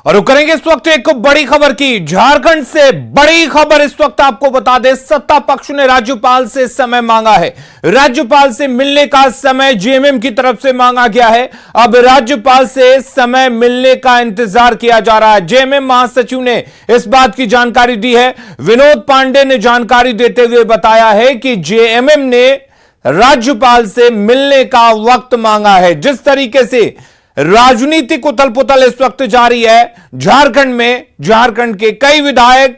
और वो करेंगे इस वक्त एक बड़ी खबर की। झारखंड से बड़ी खबर इस वक्त आपको बता दें, सत्ता पक्ष ने राज्यपाल से समय मांगा है। राज्यपाल से मिलने का समय जेएमएम की तरफ से मांगा गया है। अब राज्यपाल से समय मिलने का इंतजार किया जा रहा है। जेएमएम महासचिव ने इस बात की जानकारी दी है। विनोद पांडे ने जानकारी देते हुए बताया है कि जेएमएम ने राज्यपाल से मिलने का वक्त मांगा है। जिस तरीके से राजनीतिक उथल पुथल इस वक्त जारी है झारखंड में, झारखंड के कई विधायक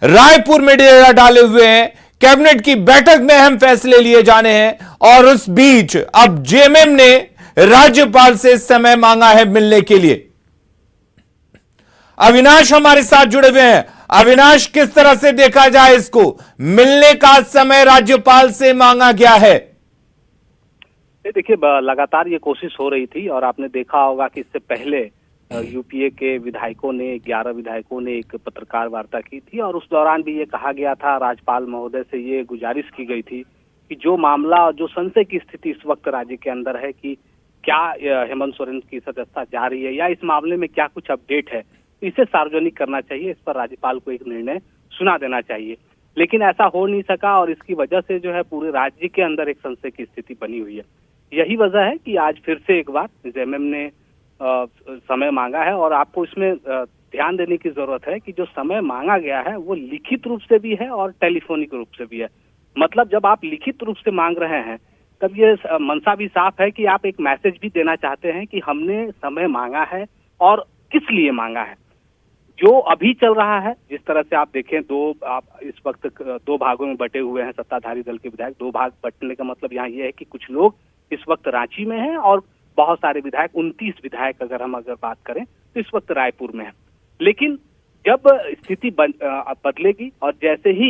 रायपुर में डेरा डाले हुए हैं। कैबिनेट की बैठक में अहम फैसले लिए जाने हैं और उस बीच अब जेएमएम ने राज्यपाल से समय मांगा है मिलने के लिए। अविनाश हमारे साथ जुड़े हुए हैं। अविनाश, किस तरह से देखा जाए इसको, मिलने का समय राज्यपाल से मांगा गया है? देखिए, लगातार ये कोशिश हो रही थी और आपने देखा होगा कि इससे पहले यूपीए के विधायकों ने 11 विधायकों ने एक पत्रकार वार्ता की थी और उस दौरान भी ये कहा गया था, राज्यपाल महोदय से ये गुजारिश की गई थी कि जो मामला और जो संशय की स्थिति इस वक्त राज्य के अंदर है कि क्या हेमंत सोरेन की सदस्यता जा रही है या इस मामले में क्या कुछ अपडेट है, इसे सार्वजनिक करना चाहिए। इस पर राज्यपाल को एक निर्णय सुना देना चाहिए, लेकिन ऐसा हो नहीं सका और इसकी वजह से जो है पूरे राज्य के अंदर एक संशय की स्थिति बनी हुई है। यही वजह है कि आज फिर से एक बार जेएमएम ने समय मांगा है और आपको इसमें ध्यान देने की जरूरत है कि जो समय मांगा गया है वो लिखित रूप से भी है और टेलीफोनिक रूप से भी है। मतलब जब आप लिखित रूप से मांग रहे हैं तब ये मंशा भी साफ है कि आप एक मैसेज भी देना चाहते हैं कि हमने समय मांगा है और किस लिए मांगा है। जो अभी चल रहा है, जिस तरह से आप देखें, आप इस वक्त 2 भागों में बटे हुए हैं सत्ताधारी दल के विधायक। 2 भाग बटने का मतलब यहाँ ये है कि कुछ लोग इस वक्त रांची में हैं और बहुत सारे विधायक, 29 विधायक अगर बात करें तो इस वक्त रायपुर में है। लेकिन जब स्थिति बदलेगी और जैसे ही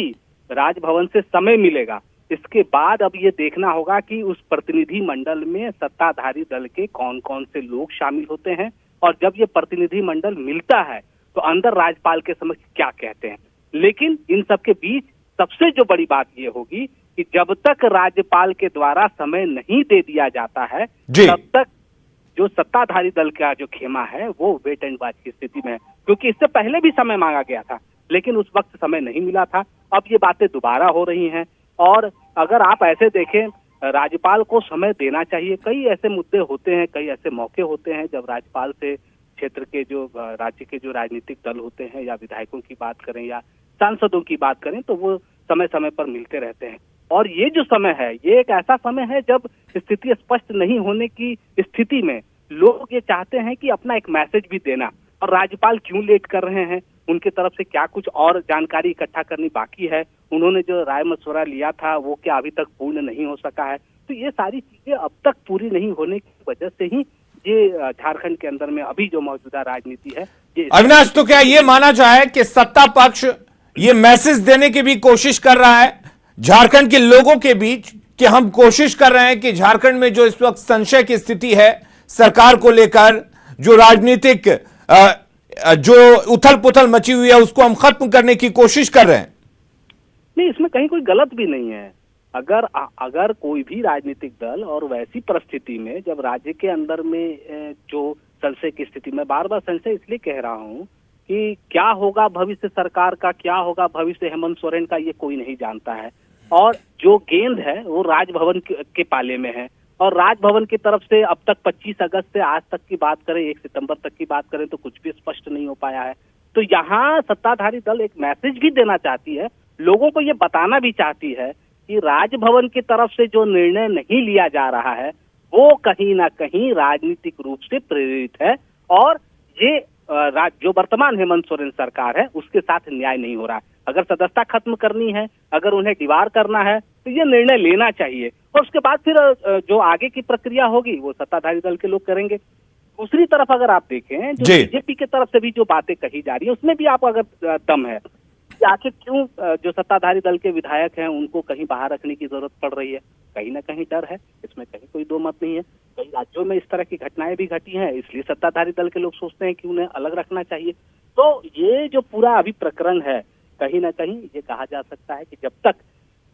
राजभवन से समय मिलेगा, इसके बाद अब ये देखना होगा कि उस प्रतिनिधि मंडल में सत्ताधारी दल के कौन कौन से लोग शामिल होते हैं और जब ये प्रतिनिधि मंडल मिलता है तो अंदर राज्यपाल के समक्ष क्या कहते हैं। लेकिन इन सबके बीच सबसे जो बड़ी बात ये होगी कि जब तक राज्यपाल के द्वारा समय नहीं दे दिया जाता है तब तक जो सत्ताधारी दल का जो खेमा है वो वेट एंड वॉच की स्थिति में है, क्योंकि इससे पहले भी समय मांगा गया था लेकिन उस वक्त समय नहीं मिला था। अब ये बातें दोबारा हो रही हैं और अगर आप ऐसे देखें, राज्यपाल को समय देना चाहिए। कई ऐसे मुद्दे होते हैं, कई ऐसे मौके होते हैं जब राज्यपाल से क्षेत्र के जो राज्य के जो राजनीतिक दल होते हैं या विधायकों की बात करें या सांसदों की बात करें तो वो समय समय पर मिलते रहते हैं। और ये जो समय है ये एक ऐसा समय है जब स्थिति स्पष्ट नहीं होने की स्थिति में लोग ये चाहते हैं कि अपना एक मैसेज भी देना, और राज्यपाल क्यों लेट कर रहे हैं, उनके तरफ से क्या कुछ और जानकारी इकट्ठा करनी बाकी है, उन्होंने जो राय मशवरा लिया था वो क्या अभी तक पूर्ण नहीं हो सका है। तो ये सारी चीजें अब तक पूरी नहीं होने की वजह से ही ये झारखंड के अंदर में अभी जो मौजूदा राजनीति है ये। अविनाश, तो क्या ये माना जाए कि सत्ता पक्ष ये मैसेज देने की भी कोशिश कर रहा है झारखंड के लोगों के बीच कि हम कोशिश कर रहे हैं कि झारखंड में जो इस वक्त संशय की स्थिति है सरकार को लेकर, जो राजनीतिक जो उथल पुथल मची हुई है उसको हम खत्म करने की कोशिश कर रहे हैं? नहीं, इसमें कहीं कोई गलत भी नहीं है। अगर कोई भी राजनीतिक दल और वैसी परिस्थिति में जब राज्य के अंदर में जो संशय की स्थिति में, बार बार संशय इसलिए कह रहा हूं कि क्या होगा भविष्य सरकार का, क्या होगा भविष्य हेमंत सोरेन का, ये कोई नहीं जानता है। और जो गेंद है वो राजभवन के पाले में है और राजभवन की तरफ से अब तक 25 अगस्त से आज तक की बात करें, 1 सितंबर तक की बात करें तो कुछ भी स्पष्ट नहीं हो पाया है। तो यहाँ सत्ताधारी दल एक मैसेज भी देना चाहती है, लोगों को ये बताना भी चाहती है कि राजभवन की तरफ से जो निर्णय नहीं लिया जा रहा है वो कहीं ना कहीं राजनीतिक रूप से प्रेरित है और ये जो वर्तमान हेमंत सोरेन सरकार है उसके साथ न्याय नहीं हो रहा है। अगर सदस्यता खत्म करनी है, अगर उन्हें दीवार करना है तो ये निर्णय लेना चाहिए और उसके बाद फिर जो आगे की प्रक्रिया होगी वो सत्ताधारी दल के लोग करेंगे। दूसरी तरफ अगर आप देखें, जो बीजेपी की तरफ से भी जो बातें कही जा रही है उसमें भी आप अगर दम है कि आखिर क्यों जो सत्ताधारी दल के विधायक हैं उनको कहीं बाहर रखने की जरूरत पड़ रही है। कहीं ना कहीं डर है, इसमें कहीं कोई दो मत नहीं है। कई राज्यों में इस तरह की घटनाएं भी घटी हैं, इसलिए सत्ताधारी दल के लोग सोचते हैं कि उन्हें अलग रखना चाहिए। तो ये जो पूरा अभी प्रकरण है, कहीं ना कहीं ये कहा जा सकता है कि जब तक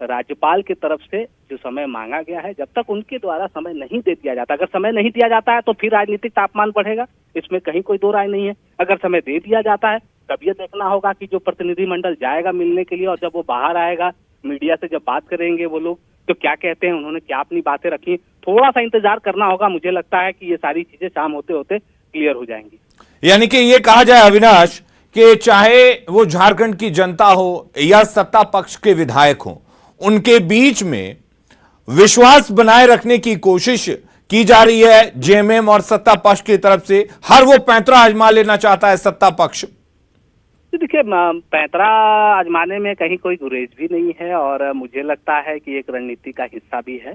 राज्यपाल की तरफ से जो समय मांगा गया है, जब तक उनके द्वारा समय नहीं दे दिया जाता, अगर समय नहीं दिया जाता है तो फिर राजनीतिक तापमान बढ़ेगा, इसमें कहीं कोई दो राय नहीं है। अगर समय दे दिया जाता है तब ये देखना होगा कि जो प्रतिनिधिमंडल जाएगा मिलने के लिए, और जब वो बाहर आएगा मीडिया से जब बात करेंगे वो लोग, तो क्या कहते हैं, उन्होंने क्या अपनी बातें रखी, थोड़ा सा इंतजार करना होगा। मुझे लगता है कि ये सारी चीजें शाम होते होते क्लियर हो जाएंगी। यानी कि ये कहा जाए अविनाश कि चाहे वो झारखंड की जनता हो या सत्ता पक्ष के विधायक हो, उनके बीच में विश्वास बनाए रखने की कोशिश की जा रही है जेएमएम और सत्ता पक्ष की तरफ से। हर वो पैंतरा आजमा लेना चाहता है सत्ता पक्ष। देखिए, पैंतरा आजमाने में कहीं कोई गुरेज भी नहीं है, और मुझे लगता है कि एक रणनीति का हिस्सा भी है।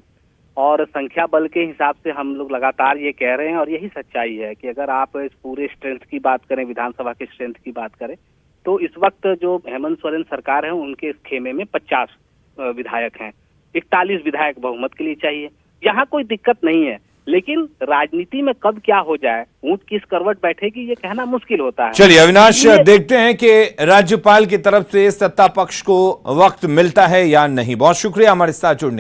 और संख्या बल के हिसाब से हम लोग लगातार ये कह रहे हैं, और यही सच्चाई है कि अगर आप इस पूरे स्ट्रेंथ की बात करें, विधानसभा के स्ट्रेंथ की बात करें, तो इस वक्त जो हेमंत सोरेन सरकार है उनके इस खेमे में 50 विधायक हैं, 41 विधायक बहुमत के लिए चाहिए। यहाँ कोई दिक्कत नहीं है, लेकिन राजनीति में कब क्या हो जाए, ऊंट किस करवट बैठेगी, ये कहना मुश्किल होता है। चलिए अविनाश, देखते हैं कि राज्यपाल की तरफ से सत्ता पक्ष को वक्त मिलता है या नहीं। बहुत शुक्रिया हमारे साथ जुड़ने